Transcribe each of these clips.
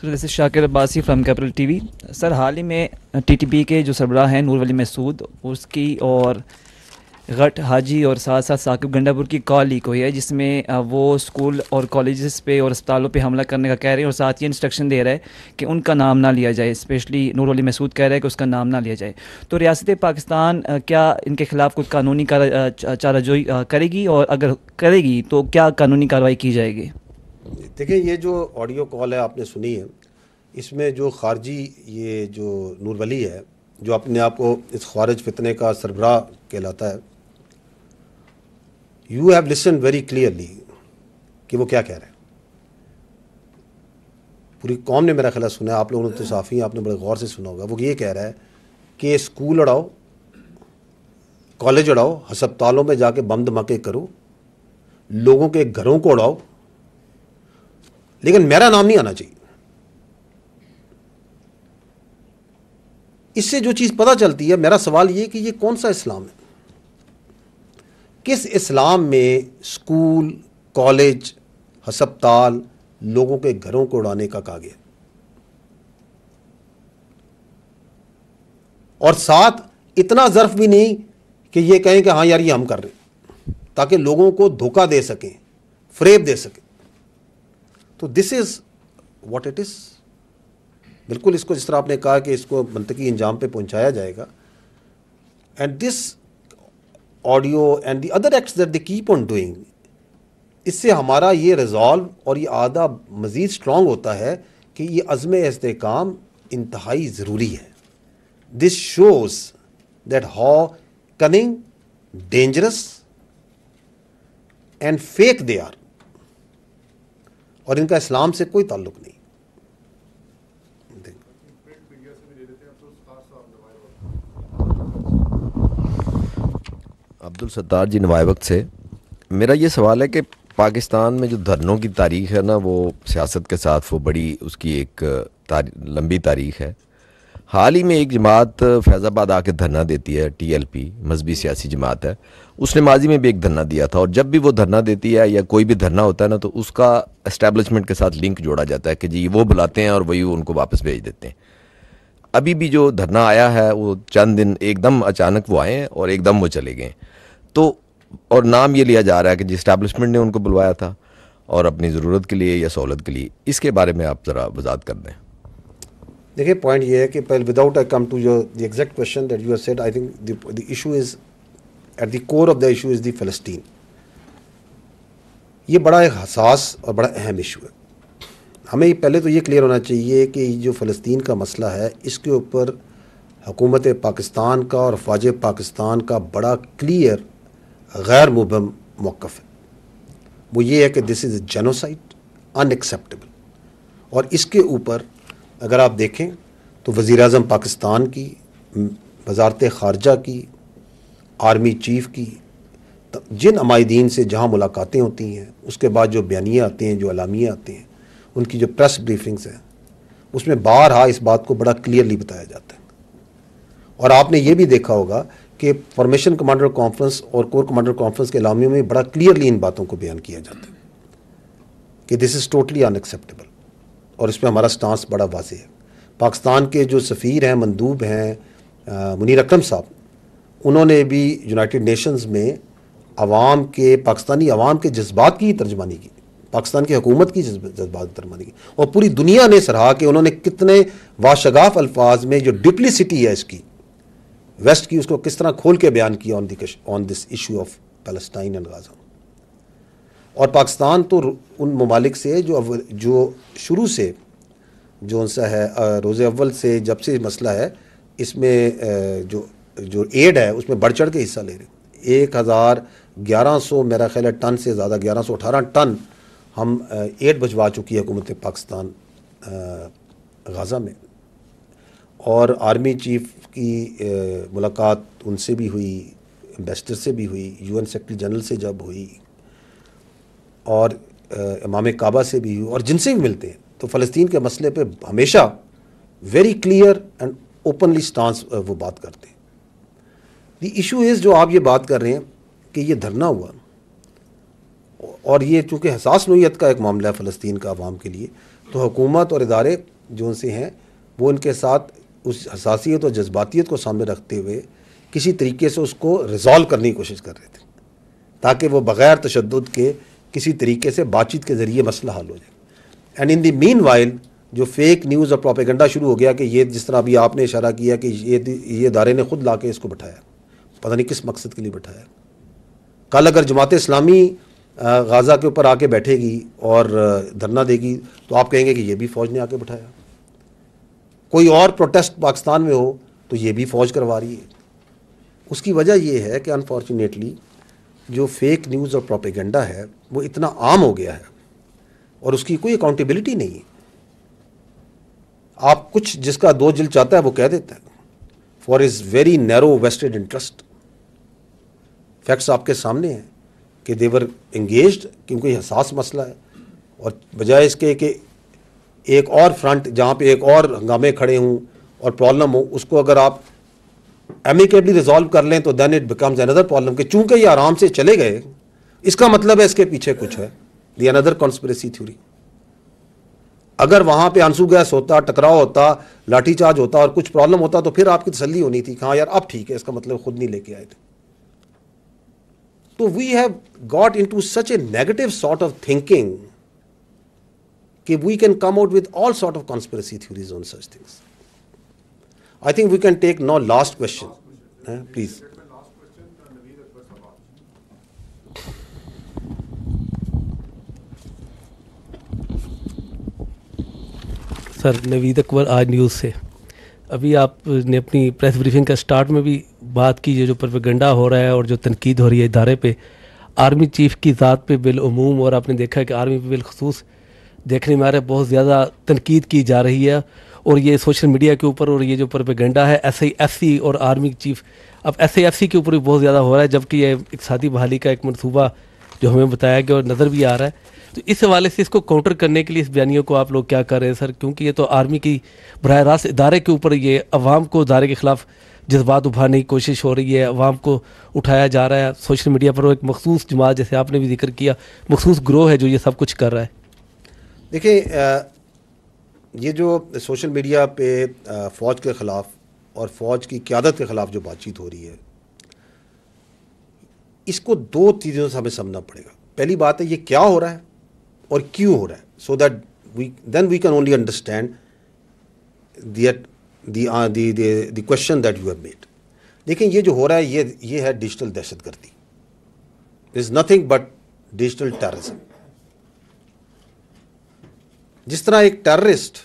Sir this is Shakir Abbasi from capital T V. Sir حال ہی میں ٹی ٹی پی کے جو سربراہ ہیں نور ولی مسعود اس کی اور غٹ حاجی اور ساتھ ساتھ ثاقب گنڈا پور کی کال لیک ہوئی ہے جس میں وہ اسکول اور کالجز پہ اور اسپتالوں پہ حملہ کرنے کا کہہ رہے ہیں اور ساتھ یہ انسٹرکشن دے رہا ہے کہ ان کا نام نہ لیا جائے. اسپیشلی نور ولی مسعود کہہ رہا ہے کہ اس کا نام نہ لیا جائے. تو ریاست پاکستان کیا ان کے خلاف کچھ قانونی چارہ جوئی کرے گی، اور اگر کرے گی تو کیا قانونی کارروائی کی جائے گی؟ دیکھیں، یہ جو آڈیو کال ہے آپ نے سنی ہے، اس میں جو خارجی یہ جو نور ولی ہے جو اپنے آپ کو اس خوارج فتنے کا سربراہ کہلاتا ہے، you have listen very clearly کہ وہ کیا کہہ رہے ہیں. پوری قوم نے میرا خیال سنا ہے، آپ لوگوں نے تو صافی ہیں، آپ نے بڑے غور سے سنا ہوگا. وہ یہ کہہ رہا ہے کہ اسکول اڑاؤ، کالج اڑاؤ، ہسپتالوں میں جا کے بم دھماکے کرو، لوگوں کے گھروں کو اڑاؤ، لیکن میرا نام نہیں آنا چاہیے. اس سے جو چیز پتہ چلتی ہے، میرا سوال یہ کہ یہ کون سا اسلام ہے؟ کس اسلام میں اسکول، کالج، ہسپتال، لوگوں کے گھروں کو اڑانے کا کہا گیا؟ اور ساتھ اتنا ظرف بھی نہیں کہ یہ کہیں کہ ہاں یار یہ ہم کر رہے ہیں، تاکہ لوگوں کو دھوکہ دے سکیں، فریب دے سکیں. تو دس از واٹ اٹ از. بالکل اس کو جس طرح آپ نے کہا کہ اس کو منطقی انجام پہ پہنچایا جائے گا. And this audio and the other acts that they keep on doing, اس سے ہمارا یہ ریزالو اور یہ عہدہ مزید اسٹرانگ ہوتا ہے کہ یہ عزم استحکام انتہائی ضروری ہے. This shows that how cunning, dangerous and fake they are, اور ان کا اسلام سے کوئی تعلق نہیں. عبدالستار جی نوائے وقت سے میرا یہ سوال ہے کہ پاکستان میں جو دھرنوں کی تاریخ ہے نا، وہ سیاست کے ساتھ وہ بڑی اس کی ایک لمبی تاریخ ہے. حال ہی میں ایک جماعت فیض آباد آ کے دھرنا دیتی ہے، ٹی ایل پی مذہبی سیاسی جماعت ہے. اس نے ماضی میں بھی ایک دھرنا دیا تھا، اور جب بھی وہ دھرنا دیتی ہے یا کوئی بھی دھرنا ہوتا ہے نا، تو اس کا اسٹیبلشمنٹ کے ساتھ لنک جوڑا جاتا ہے کہ جی وہ بلاتے ہیں اور وہی ان کو واپس بھیج دیتے ہیں. ابھی بھی جو دھرنا آیا ہے وہ چند دن ایک دم اچانک وہ آئے ہیں اور ایک دم وہ چلے گئے. تو اور نام یہ لیا جا رہا ہے کہ جی اسٹیبلشمنٹ نے ان کو بلوایا تھا اور اپنی ضرورت کے لیے یا سہولت کے لیے. اس کے بارے میں آپ ذرا وضاحت کر دیں. دیکھیے، پوائنٹ یہ ہے کہ پہلے without I come to your the exact question that you have said, I think the issue is at the core of the issue is the فلسطین. یہ بڑا ایک حساس اور بڑا اہم ایشو ہے. ہمیں پہلے تو یہ کلیئر ہونا چاہیے کہ یہ جو فلسطین کا مسئلہ ہے، اس کے اوپر حکومت پاکستان کا اور افواج پاکستان کا بڑا کلیئر غیر مبہم موقف ہے. وہ یہ ہے کہ دس از جینوسائڈ، ان ایکسیپٹیبل. اور اس کے اوپر اگر آپ دیکھیں تو وزیر اعظم پاکستان کی، وزارت خارجہ کی، آرمی چیف کی، جن عمائدین سے جہاں ملاقاتیں ہوتی ہیں، اس کے بعد جو بیانیے آتے ہیں، جو اعلامیے آتے ہیں، ان کی جو پریس بریفنگز ہیں، اس میں بارہا اس بات کو بڑا کلیئرلی بتایا جاتا ہے. اور آپ نے یہ بھی دیکھا ہوگا کہ فارمیشن کمانڈر کانفرنس اور کور کمانڈر کانفرنس کے اعلامیوں میں بڑا کلیئرلی ان باتوں کو بیان کیا جاتا ہے کہ دس از ٹوٹلی ان ایکسیپٹیبل. اور اس پہ ہمارا سٹانس بڑا واضح ہے. پاکستان کے جو سفیر ہیں، مندوب ہیں، منیر اکرم صاحب، انہوں نے بھی یونائٹڈ نیشنز میں عوام کے، پاکستانی عوام کے جذبات کی ترجمانی کی، پاکستان کی حکومت کی جذبات کی ترجمانی کی، اور پوری دنیا نے سراہا کہ انہوں نے کتنے واشگاف الفاظ میں جو ڈپلیسٹی ہے اس کی ویسٹ کی، اس کو کس طرح کھول کے بیان کیا on this issue of Palestine and Gaza. اور پاکستان تو ان ممالک سے جو شروع سے جو ان سے ہے، روز اول سے جب سے مسئلہ ہے، اس میں جو ایڈ ہے اس میں بڑھ چڑھ کے حصہ لے رہے ہیں. 1100 میرا خیال ہے ٹن سے زیادہ، 1118 ٹن ہم ایڈ بھجوا چکی ہے حکومت پاکستان غازہ میں. اور آرمی چیف کی ملاقات ان سے بھی ہوئی، امبیسڈر سے بھی ہوئی، UN سیکرٹری جنرل سے جب ہوئی، اور امام کعبہ سے بھی ہوئی، اور جن سے بھی ملتے ہیں تو فلسطین کے مسئلے پہ ہمیشہ very clear and openly stance وہ بات کرتے ہیں. دی ایشو از، جو آپ یہ بات کر رہے ہیں کہ یہ دھرنا ہوا، اور یہ چونکہ حساس نوعیت کا ایک معاملہ ہے فلسطین کا عوام کے لیے، تو حکومت اور ادارے جو ان سے ہیں وہ ان کے ساتھ اس حساسیت اور جذباتیت کو سامنے رکھتے ہوئے کسی طریقے سے اس کو ریزالو کرنے کی کوشش کر رہے تھے تاکہ وہ بغیر تشدد کے کسی طریقے سے بات چیت کے ذریعے مسئلہ حل ہو جائے. And in the meanwhile جو فیک نیوز اور پروپیگنڈا شروع ہو گیا کہ یہ جس طرح ابھی آپ نے اشارہ کیا کہ یہ ادارے نے خود لا کے اس کو بٹھایا, پتہ نہیں کس مقصد کے لیے بٹھایا. کل اگر جماعت اسلامی غازہ کے اوپر آ کے بیٹھے گی اور دھرنا دے گی تو آپ کہیں گے کہ یہ بھی فوج نے آ کے بٹھایا. کوئی اور پروٹیسٹ پاکستان میں ہو تو یہ بھی فوج کروا رہی ہے. اس کی وجہ یہ ہے کہ انفارچونیٹلی جو فیک نیوز اور پروپیگنڈا ہے وہ اتنا عام ہو گیا ہے اور اس کی کوئی اکاؤنٹیبلٹی نہیں ہے. آپ کچھ جس کا دو جلد چاہتا ہے وہ کہہ دیتا ہے for his very narrow vested interest. Facts آپ کے سامنے ہیں کہ دیور انگیجڈ کیونکہ یہ حساس مسئلہ ہے, اور بجائے اس کے کہ ایک اور فرنٹ جہاں پہ ایک اور ہنگامے کھڑے ہوں اور پرابلم ہو اس کو اگر آپ ایمیکیبلی ریزالو کر لیں تو دین اٹ بیکمز اندر پرابلم کہ چونکہ یہ آرام سے چلے گئے اس کا مطلب ہے اس کے پیچھے کچھ ہے, دی اندر کانسپریسی تھیوری. اگر وہاں پہ آنسو گیس ہوتا, ٹکراؤ ہوتا, لاٹھی چارج ہوتا اور کچھ پرابلم ہوتا تو پھر آپ کی تسلی ہونی تھی کہ ہاں یار اب ٹھیک ہے, اس کا مطلب خود نہیں لے کے آئے تھے. تو we have got into such a negative sort of thinking کہ we can come out with all sort of conspiracy theories on such things. I think we can take now last question. Please. Sir Naveed Akbar Aaj news سے. ابھی آپ نے اپنی press briefing کا start میں بھی بات کی, جو پروپیگنڈا ہو رہا ہے اور جو تنقید ہو رہی ہے ادارے پہ, آرمی چیف کی ذات پہ بالعموم, اور آپ نے دیکھا کہ آرمی پہ بالخصوص دیکھنے میں آ رہا ہے بہت زیادہ تنقید کی جا رہی ہے, اور یہ سوشل میڈیا کے اوپر, اور یہ جو پروپیگنڈا ہے SIFC اور آرمی چیف, اب SIFC کے اوپر بھی بہت زیادہ ہو رہا ہے, جبکہ یہ اقتصادی بحالی کا ایک منصوبہ جو ہمیں بتایا گیا اور نظر بھی آ رہا ہے. تو اس حوالے سے اس کو کاؤنٹر کرنے کے لیے اس بیانیوں کو آپ لوگ کیا کر رہے ہیں سر؟ کیونکہ یہ تو آرمی کی براہ راست ادارے کے اوپر, یہ عوام کو ادارے کے خلاف جذبات ابھارنے کی کوشش ہو رہی ہے, عوام کو اٹھایا جا رہا ہے سوشل میڈیا پر, وہ ایک مخصوص جماعت جیسے آپ نے بھی ذکر کیا, مخصوص گروہ ہے جو یہ سب کچھ کر رہا ہے. دیکھیں یہ جو سوشل میڈیا پہ فوج کے خلاف اور فوج کی قیادت کے خلاف جو بات چیت ہو رہی ہے, اس کو دو چیزوں سے ہمیں سمجھنا پڑے گا. پہلی بات ہے یہ کیا ہو رہا ہے اور کیوں ہو رہا ہے, so that then we can only understand the question that you have made. دیکھیں یہ جو ہو رہا ہے یہ ہے ڈیجیٹل دہشت گردی. There is nothing but digital terrorism. جس طرح ایک ٹیررسٹ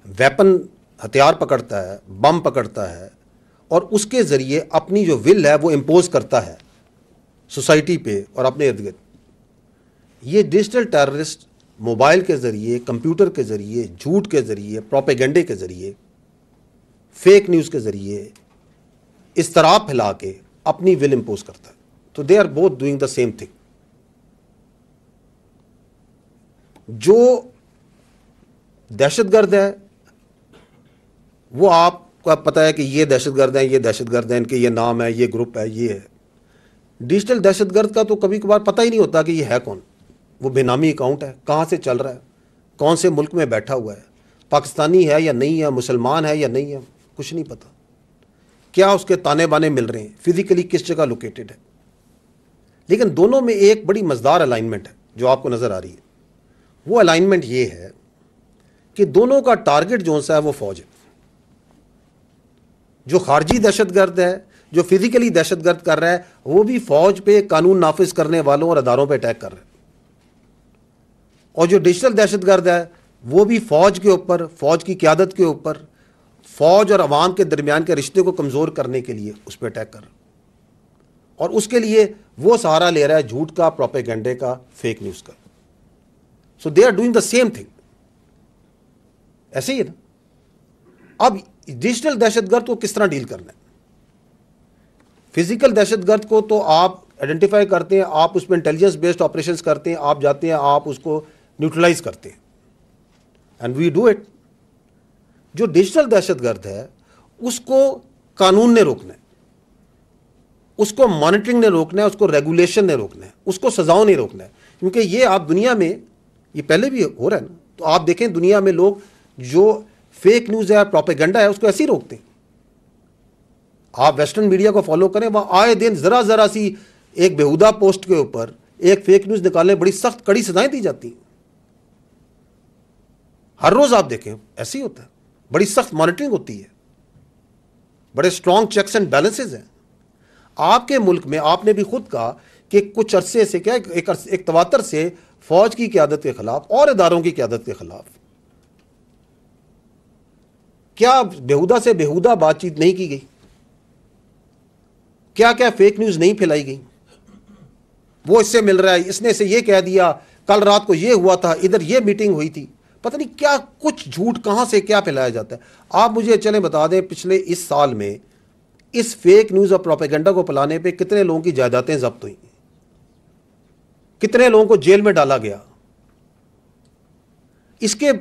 ویپن ہتھیار پکڑتا ہے, بم پکڑتا ہے, اور اس کے ذریعے اپنی جو ول ہے وہ امپوز کرتا ہے سوسائٹی پہ اور اپنے ارد گرد, یہ ڈیجیٹل ٹیررسٹ موبائل کے ذریعے, کمپیوٹر کے ذریعے, جھوٹ کے ذریعے, پروپیگنڈے کے ذریعے, فیک نیوز کے ذریعے اضطراب پھیلا کے اپنی ول امپوز کرتا ہے. تو they are both doing the same thing. جو دہشت گرد ہے وہ آپ کو پتہ ہے کہ یہ دہشت گرد ہیں, یہ دہشت گرد ہیں, ان کے یہ نام ہے, یہ گروپ ہے, یہ ہے. ڈیجیٹل دہشت گرد کا تو کبھی کبھار پتہ ہی نہیں ہوتا کہ یہ ہے کون. وہ بے نامی اکاؤنٹ ہے, کہاں سے چل رہا ہے, کون سے ملک میں بیٹھا ہوا ہے, پاکستانی ہے یا نہیں ہے, مسلمان ہے یا نہیں ہے, کچھ نہیں پتہ. کیا اس کے تانے بانے مل رہے ہیں, فزیکلی کس جگہ لوکیٹڈ ہے. لیکن دونوں میں ایک بڑی مزدار الائنمنٹ ہے جو آپ کو نظر آ رہی ہے. وہ الائنمنٹ یہ ہے کہ دونوں کا ٹارگٹ جو سا ہے وہ فوج ہے. جو خارجی دہشت گرد ہے, جو فزیکلی دہشت گرد کر رہا ہے, وہ بھی فوج پہ قانون نافذ کرنے والوں اور اداروں پہ اٹیک کر رہا ہے. اور جو ڈیجیٹل دہشت گرد ہے وہ بھی فوج کے اوپر, فوج کی قیادت کے اوپر, فوج اور عوام کے درمیان کے رشتے کو کمزور کرنے کے لیے اس پہ اٹیک کر رہا ہے. اور اس کے لیے وہ سہارا لے رہا ہے جھوٹ کا, پروپیگنڈے کا, فیک نیوز کا. So they are doing the same thing. ایسے ہی ہے نا. اب ڈیجیٹل دہشت گرد کو کس طرح ڈیل کرنا ہے؟ فزیکل دہشت گرد کو تو آپ آئیڈینٹیفائی کرتے ہیں, آپ اس میں انٹیلیجنس بیسڈ آپریشنز کرتے ہیں, آپ جاتے ہیں, آپ اس کو نیوٹرلائز کرتے ہیں, اینڈ وی ڈو اٹ. جو ڈیجیٹل دہشت گرد ہے اس کو قانون نے روکنا ہے, اس کو مانیٹرنگ نے روکنا ہے, اس کو ریگولیشن نے روکنا ہے, اس کو سزاؤں نے روکنا ہے. کیونکہ یہ آپ دنیا میں یہ پہلے بھی ہو رہا ہے نا. تو آپ دیکھیں دنیا میں لوگ جو فیک نیوز ہے, پروپیگنڈا ہے, اس کو ایسے ہی روکتے ہیں. آپ ویسٹرن میڈیا کو فالو کریں, وہاں آئے دن ذرا سی ایک بیہودہ پوسٹ کے اوپر ایک فیک نیوز نکالے, بڑی سخت کڑی سزائیں دی جاتی ہیں. ہر روز آپ دیکھیں ایسے ہی ہوتا ہے, بڑی سخت مانیٹرنگ ہوتی ہے, بڑے اسٹرانگ چیکس اینڈ بیلنسز ہیں. آپ کے ملک میں آپ نے بھی خود کہا کہ کچھ عرصے سے کیا ایک تواتر سے فوج کی قیادت کے خلاف اور اداروں کی قیادت کے خلاف کیا بیہودہ سے بیہودہ بات چیت نہیں کی گئی, کیا کیا فیک نیوز نہیں پھیلائی گئی. وہ اس سے مل رہا ہے, اس نے سے یہ کہہ دیا, کل رات کو یہ ہوا تھا, ادھر یہ میٹنگ ہوئی تھی, پتہ نہیں کیا کچھ جھوٹ کہاں سے کیا پھیلایا جاتا ہے. آپ مجھے چلیں بتا دیں پچھلے اس سال میں اس فیک نیوز اور پروپیگنڈا کو پھیلانے پہ کتنے لوگوں کی جائیدادیں ضبط ہوئی, کتنے لوگوں کو جیل میں ڈالا گیا. اس کے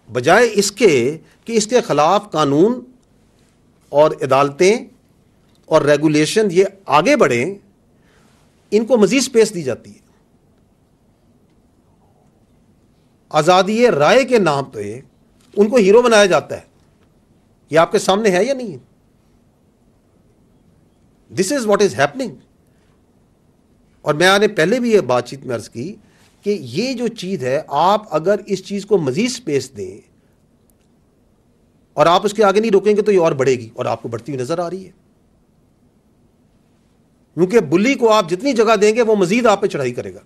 بجائے اس کے کہ اس کے خلاف قانون اور عدالتیں اور ریگولیشن یہ آگے بڑھیں, ان کو مزید سپیس دی جاتی ہے. آزادی رائے کے نام پہ ان کو ہیرو بنایا جاتا ہے. یہ آپ کے سامنے ہے یا نہیں ہے؟ دس از واٹ از ہیپننگ. اور میں نے پہلے بھی یہ بات چیت میں عرض کی کہ یہ جو چیز ہے, آپ اگر اس چیز کو مزید سپیس دیں اور آپ اس کے آگے نہیں روکیں گے تو یہ اور بڑھے گی, اور آپ کو بڑھتی ہوئی نظر آ رہی ہے. کیونکہ بلی کو آپ جتنی جگہ دیں گے وہ مزید آپ پہ چڑھائی کرے گا.